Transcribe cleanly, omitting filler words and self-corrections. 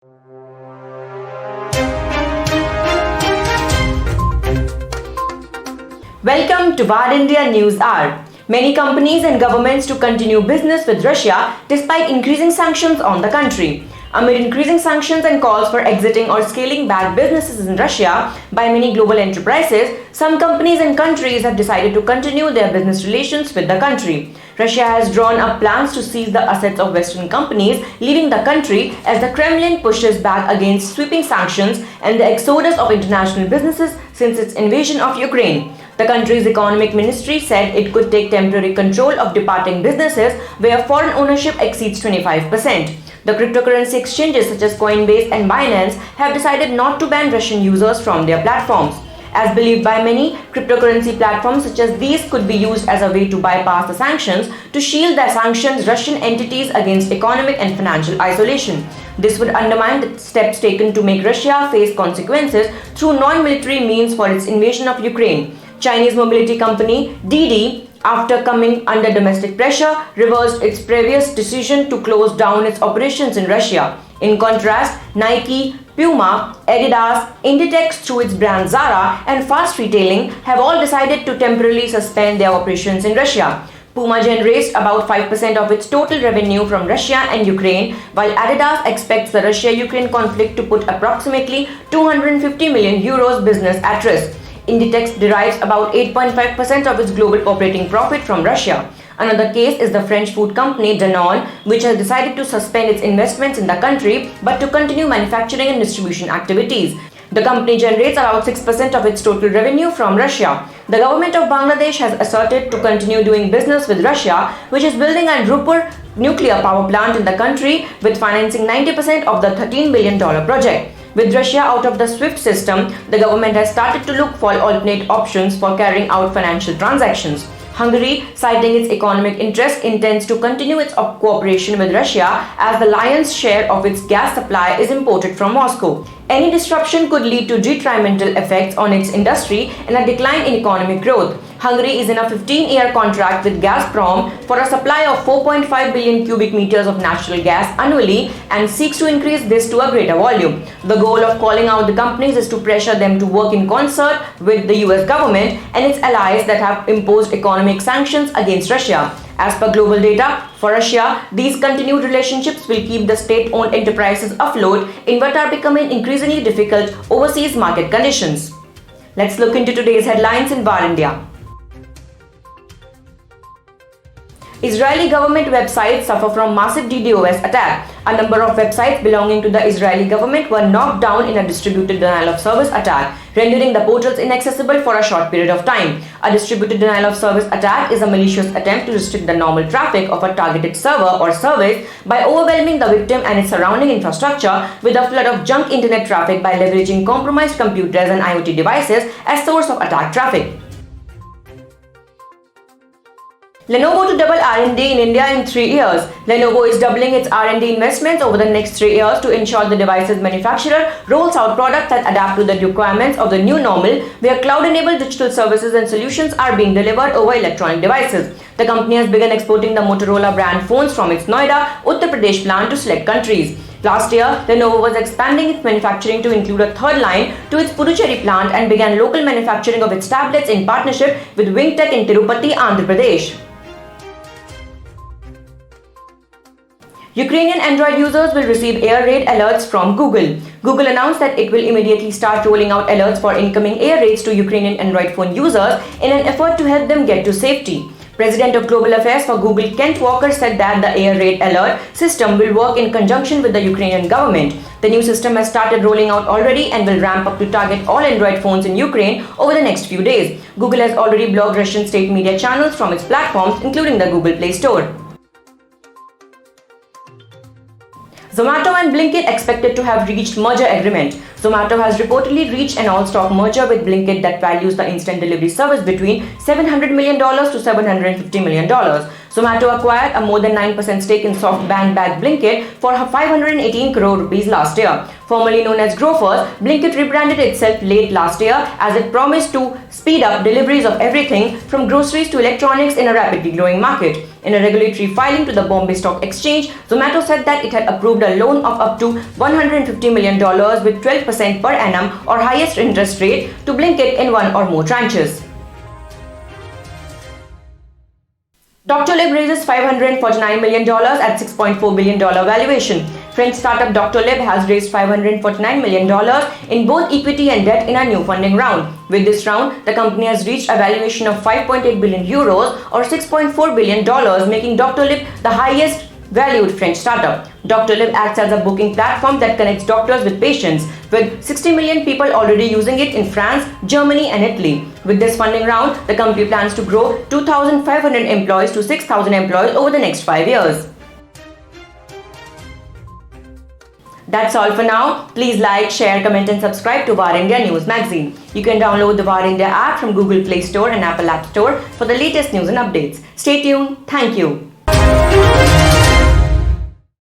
Welcome to VARINDIA News Hour. Many companies and governments to continue business with Russia despite increasing sanctions on the country. Amid increasing sanctions and calls for exiting or scaling back businesses in Russia by many global enterprises, some companies and countries have decided to continue their business relations with the country. Russia has drawn up plans to seize the assets of Western companies leaving the country as the Kremlin pushes back against sweeping sanctions and the exodus of international businesses since its invasion of Ukraine. The country's economic ministry said it could take temporary control of departing businesses where foreign ownership exceeds 25%. The cryptocurrency exchanges such as Coinbase and Binance have decided not to ban Russian users from their platforms. As believed by many, cryptocurrency platforms such as these could be used as a way to bypass the sanctions to shield the sanctioned Russian entities against economic and financial isolation. This would undermine the steps taken to make Russia face consequences through non-military means for its invasion of Ukraine. Chinese mobility company DiDi, after coming under domestic pressure, reversed its previous decision to close down its operations in Russia. In contrast, Nike, Puma, Adidas, Inditex through its brand Zara, and fast retailing have all decided to temporarily suspend their operations in Russia. Puma generates about 5% of its total revenue from Russia and Ukraine, while Adidas expects the Russia-Ukraine conflict to put approximately 250 million euros business at risk. Inditex derives about 8.5% of its global operating profit from Russia. Another case is the French food company Danone, which has decided to suspend its investments in the country but to continue manufacturing and distribution activities. The company generates about 6% of its total revenue from Russia. The government of Bangladesh has asserted to continue doing business with Russia, which is building a Rupur nuclear power plant in the country with financing 90% of the $13 billion project. With Russia out of the SWIFT system, the government has started to look for alternate options for carrying out financial transactions. Hungary, citing its economic interest, intends to continue its cooperation with Russia as the lion's share of its gas supply is imported from Moscow. Any disruption could lead to detrimental effects on its industry and a decline in economic growth. Hungary is in a 15-year contract with Gazprom for a supply of 4.5 billion cubic meters of natural gas annually and seeks to increase this to a greater volume. The goal of calling out the companies is to pressure them to work in concert with the US government and its allies that have imposed economic sanctions against Russia. As per global data, for Russia, these continued relationships will keep the state-owned enterprises afloat in what are becoming increasingly difficult overseas market conditions. Let's look into today's headlines in VARINDIA. Israeli government websites suffer from massive DDoS attack. A number of websites belonging to the Israeli government were knocked down in a distributed denial of service attack, rendering the portals inaccessible for a short period of time. A distributed denial of service attack is a malicious attempt to restrict the normal traffic of a targeted server or service by overwhelming the victim and its surrounding infrastructure with a flood of junk internet traffic by leveraging compromised computers and IoT devices as source of attack traffic. Lenovo to double R&D in India in 3 years. Lenovo is doubling its R&D investments over the next 3 years to ensure the device's manufacturer rolls out products that adapt to the requirements of the new normal, where cloud-enabled digital services and solutions are being delivered over electronic devices. The company has begun exporting the Motorola brand phones from its Noida, Uttar Pradesh plant to select countries. Last year, Lenovo was expanding its manufacturing to include a third line to its Puducherry plant and began local manufacturing of its tablets in partnership with Wingtech in Tirupati, Andhra Pradesh. Ukrainian Android users will receive air raid alerts from Google. Google announced that it will immediately start rolling out alerts for incoming air raids to Ukrainian Android phone users in an effort to help them get to safety. President of Global Affairs for Google, Kent Walker, said that the air raid alert system will work in conjunction with the Ukrainian government. The new system has started rolling out already and will ramp up to target all Android phones in Ukraine over the next few days. Google has already blocked Russian state media channels from its platforms, including the Google Play Store. Zomato and Blinkit expected to have reached merger agreement. Zomato has reportedly reached an all-stock merger with Blinkit that values the instant delivery service between $700 million to $750 million. Zomato acquired a more than 9% stake in SoftBank-backed Blinkit for 518 crore rupees last year. Formerly known as Grofers, Blinkit rebranded itself late last year as it promised to speed up deliveries of everything from groceries to electronics in a rapidly growing market. In a regulatory filing to the Bombay Stock Exchange, Zomato said that it had approved a loan of up to $150 million with 12% per annum or highest interest rate to Blinkit in one or more tranches. Doctolib raises $549 million at $6.4 billion valuation. French startup Doctolib has raised $549 million in both equity and debt in a new funding round. With this round, the company has reached a valuation of 5.8 billion euros or $6.4 billion, making Doctolib the highest valued French startup. Doctolib acts as a booking platform that connects doctors with patients, with 60 million people already using it in France, Germany and Italy. With this funding round, the company plans to grow 2,500 employees to 6,000 employees over the next 5 years. That's all for now. Please like, share, comment and subscribe to VARINDIA News Magazine. You can download the VARINDIA app from Google Play Store and Apple App Store for the latest news and updates. Stay tuned. Thank you.